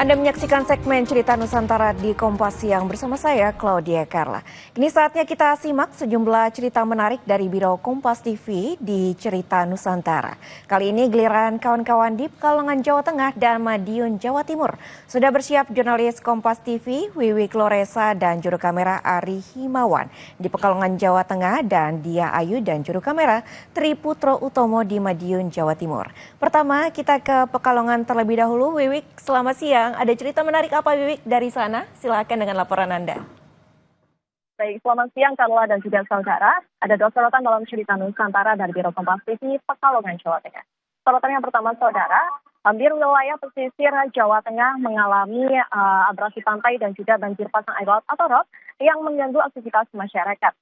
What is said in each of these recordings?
Anda menyaksikan segmen Cerita Nusantara di Kompas Siang bersama saya, Claudia Carla. Kini saatnya kita simak sejumlah cerita menarik dari Biro Kompas TV di Cerita Nusantara. Kali ini giliran kawan-kawan di Pekalongan, Jawa Tengah dan Madiun, Jawa Timur. Sudah bersiap jurnalis Kompas TV, Wiwi Kloresa dan juru kamera Ari Himawan di Pekalongan, Jawa Tengah dan Dia Ayu dan juru kamera Tri Putro Utomo di Madiun, Jawa Timur. Pertama, kita ke Pekalongan terlebih dahulu. Wiwi, selamat siang. Ada cerita menarik apa, Wiwik, dari sana? Silakan dengan laporan Anda. Baik, selamat siang Carla dan juga saudara. Ada dua sorotan dalam Cerita Nusantara dari Biro Kompas TV Pekalongan, Jawa Tengah. Sorotan yang pertama, saudara, hampir wilayah pesisir Jawa Tengah mengalami abrasi pantai dan juga banjir pasang air laut atau ROB yang mengganggu aktivitas masyarakat.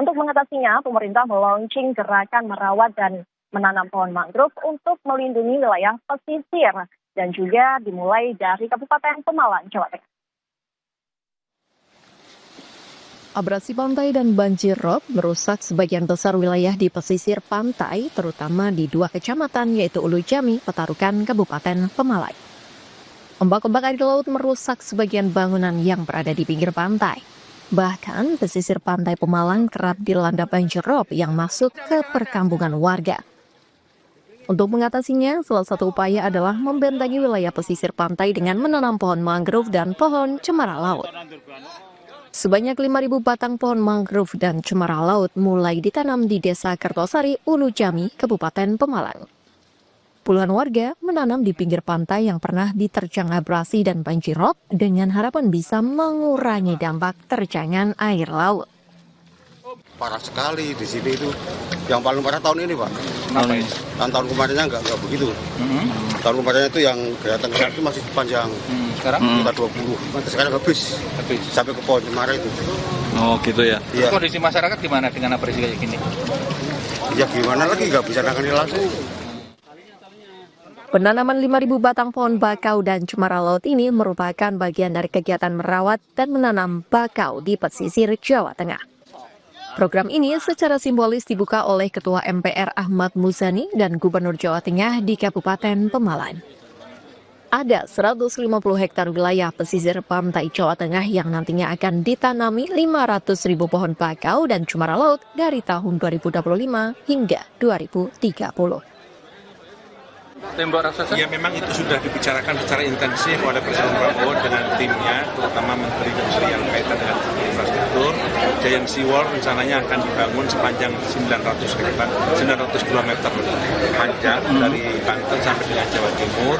Untuk mengatasinya, pemerintah meluncing gerakan merawat dan menanam pohon mangrove untuk melindungi wilayah pesisir dan juga dimulai dari Kabupaten Pemalang, Jawa Tengah. Abrasi pantai dan banjir rob merusak sebagian besar wilayah di pesisir pantai, terutama di dua kecamatan yaitu Ulu Jami, Petarukan, Kabupaten Pemalang. Ombak-ombak air laut merusak sebagian bangunan yang berada di pinggir pantai. Bahkan pesisir pantai Pemalang kerap dilanda banjir rob yang masuk ke perkampungan warga. Untuk mengatasinya, salah satu upaya adalah membentengi wilayah pesisir pantai dengan menanam pohon mangrove dan pohon cemara laut. Sebanyak 5.000 batang pohon mangrove dan cemara laut mulai ditanam di Desa Kertosari, Ulu Jami, Kabupaten Pemalang. Puluhan warga menanam di pinggir pantai yang pernah diterjang abrasi dan banjir rob dengan harapan bisa mengurangi dampak terjangan air laut. Parah sekali di sini itu. Yang paling parah tahun ini, Pak. Tahun kemarinnya enggak begitu. Tahun kemarinnya itu yang kelihatan itu masih panjang. Sekarang? Kita 20. Sekarang habis. Sampai ke pohon cemara itu. Oh gitu ya. Iya. Kondisi masyarakat gimana dengan abrasi kayak gini? Ya gimana lagi, nggak bisa nangani langsung. Penanaman 5.000 batang pohon bakau dan cemara laut ini merupakan bagian dari kegiatan merawat dan menanam bakau di pesisir Jawa Tengah. Program ini secara simbolis dibuka oleh Ketua MPR Ahmad Muzani dan Gubernur Jawa Tengah di Kabupaten Pemalang. Ada 150 hektar wilayah pesisir pantai Jawa Tengah yang nantinya akan ditanami 500.000 pohon bakau dan cemara laut dari tahun 2025 hingga 2030. Tembok raksasa? Ya memang itu sudah dibicarakan secara intensif oleh Presiden Prabowo dengan timnya, terutama Menteri yang kaitan dengan infrastruktur. Giant Seawall rencananya akan dibangun sepanjang 900 km panjang dari Banten sampai dengan Jawa Timur,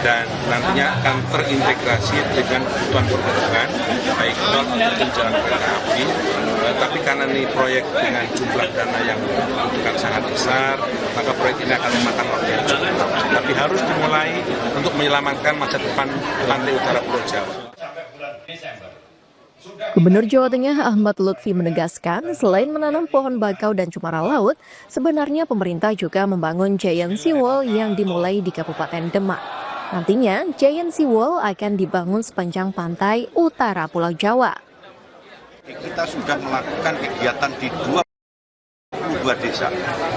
dan nantinya akan terintegrasi dengan kebutuhan perhubungan, baik tol maupun jalan kereta api. Tapi karena ini proyek dengan jumlah dana yang bukan sangat besar, maka proyek ini akan memakan waktu yang cukup. Tapi harus dimulai untuk menyelamatkan masa depan pantai utara Pulau Jawa. Gubernur Jawa Tengah Ahmad Lutfi menegaskan, selain menanam pohon bakau dan cemara laut, sebenarnya pemerintah juga membangun Giant Seawall yang dimulai di Kabupaten Demak. Nantinya, Giant Seawall akan dibangun sepanjang pantai utara Pulau Jawa. Kita sudah melakukan kegiatan di 22 desa.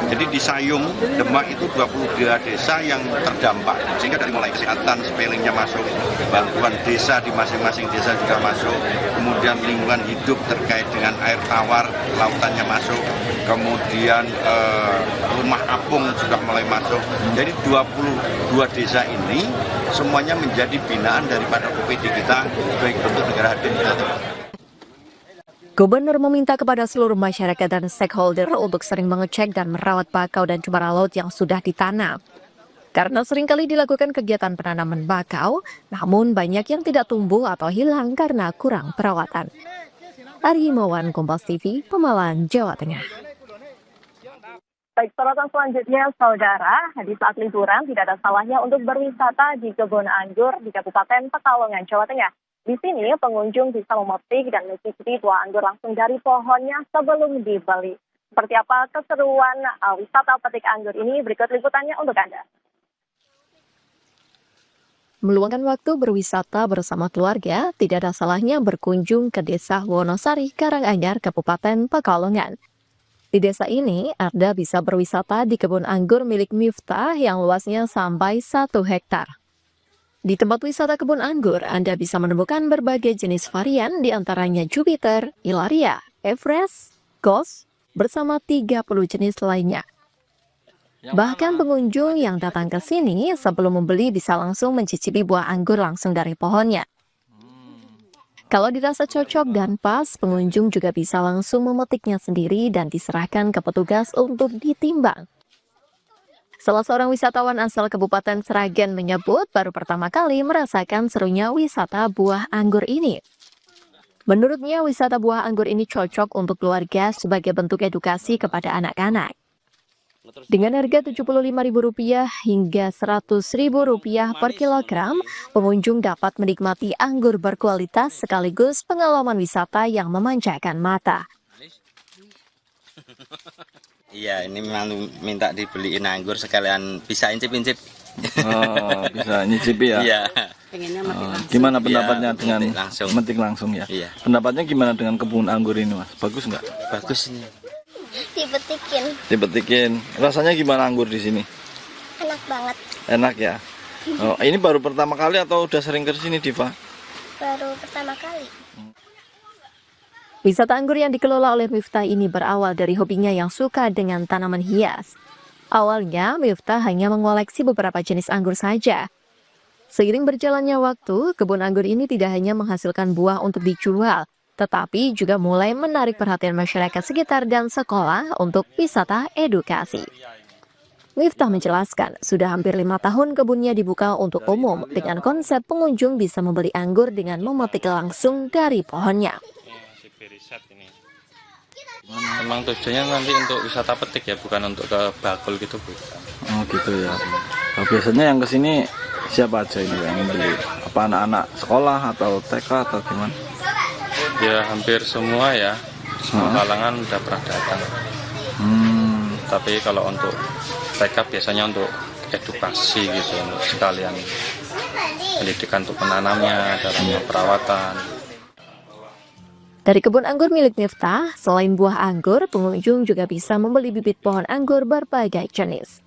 Jadi di Sayung, Demak itu 22 desa yang terdampak. Sehingga dari mulai kesehatan, spellingnya masuk, bantuan desa di masing-masing desa juga masuk, kemudian lingkungan hidup terkait dengan air tawar, lautannya masuk, kemudian rumah apung sudah mulai masuk. Jadi 22 desa ini semuanya menjadi binaan daripada OPD kita, baik untuk negara hadir kita. Gubernur meminta kepada seluruh masyarakat dan stakeholder untuk sering mengecek dan merawat bakau dan cemara laut yang sudah ditanam. Karena seringkali dilakukan kegiatan penanaman bakau, namun banyak yang tidak tumbuh atau hilang karena kurang perawatan. Ari Himawan, Kompas TV, Pemalang, Jawa Tengah. Baik, sorotan selanjutnya, saudara, di saat liburan tidak ada salahnya untuk berwisata di kebun anggur di Kabupaten Pekalongan, Jawa Tengah. Di sini pengunjung bisa memetik dan mencicipi buah anggur langsung dari pohonnya sebelum dibeli. Seperti apa keseruan wisata petik anggur ini? Berikut liputannya untuk Anda. Meluangkan waktu berwisata bersama keluarga, tidak ada salahnya berkunjung ke Desa Wonosari, Karanganyar, Kabupaten Pekalongan. Di desa ini, Anda bisa berwisata di kebun anggur milik Miftah yang luasnya sampai 1 hektar. Di tempat wisata kebun anggur, Anda bisa menemukan berbagai jenis varian di antaranya Jupiter, Ilaria, Everest, Ghost, bersama 30 jenis lainnya. Bahkan pengunjung yang datang ke sini sebelum membeli bisa langsung mencicipi buah anggur langsung dari pohonnya. Kalau dirasa cocok dan pas, pengunjung juga bisa langsung memetiknya sendiri dan diserahkan ke petugas untuk ditimbang. Salah seorang wisatawan asal Kabupaten Sragen menyebut baru pertama kali merasakan serunya wisata buah anggur ini. Menurutnya, wisata buah anggur ini cocok untuk keluarga sebagai bentuk edukasi kepada anak-anak. Dengan harga Rp75.000 hingga Rp100.000 per kilogram, pengunjung dapat menikmati anggur berkualitas sekaligus pengalaman wisata yang memanjakan mata. Iya, ini memang minta dibeliin anggur sekalian bisa incip-incip. Oh, bisa nyicipi ya? Iya. Gimana pendapatnya Iya, dengan metik langsung ya? Iya. Pendapatnya gimana dengan kebun anggur ini, Mas? Bagus nggak? Bagus ini. Dipetikin. Rasanya gimana anggur di sini? Enak banget. Enak ya? Oh, ini baru pertama kali atau udah sering ke sini, Diva? Baru pertama kali. Wisata anggur yang dikelola oleh Miftah ini berawal dari hobinya yang suka dengan tanaman hias. Awalnya, Miftah hanya mengoleksi beberapa jenis anggur saja. Seiring berjalannya waktu, kebun anggur ini tidak hanya menghasilkan buah untuk dijual, tetapi juga mulai menarik perhatian masyarakat sekitar dan sekolah untuk wisata edukasi. Miftah menjelaskan, sudah hampir 5 tahun kebunnya dibuka untuk umum dengan konsep pengunjung bisa membeli anggur dengan memetik langsung dari pohonnya. Memang tujuannya nanti untuk wisata petik ya, bukan untuk ke bakul gitu, bukan. Oh gitu ya. Oh, biasanya yang kesini siapa aja ini yang beli? Apa anak-anak sekolah atau TK atau gimana? Ya hampir semua ya, semua kalangan udah pernah datang. Tapi kalau untuk TK biasanya untuk edukasi gitu, untuk sekalian pendidikan untuk penanamnya, dalam perawatan. Dari kebun anggur milik Miftah, selain buah anggur, pengunjung juga bisa membeli bibit pohon anggur berbagai jenis.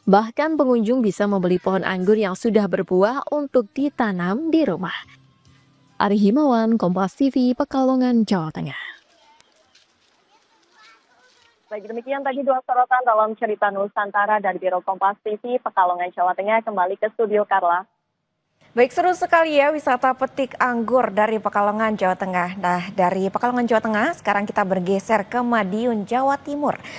Bahkan pengunjung bisa membeli pohon anggur yang sudah berbuah untuk ditanam di rumah. Ari Himawan, Kompas TV, Pekalongan, Jawa Tengah. Baik, demikian tadi 2 sorotan dalam cerita Nusantara dari Biro Kompas TV, Pekalongan, Jawa Tengah. Kembali ke studio Carla. Baik, seru sekali ya wisata petik anggur dari Pekalongan, Jawa Tengah. Nah, dari Pekalongan, Jawa Tengah, sekarang kita bergeser ke Madiun, Jawa Timur.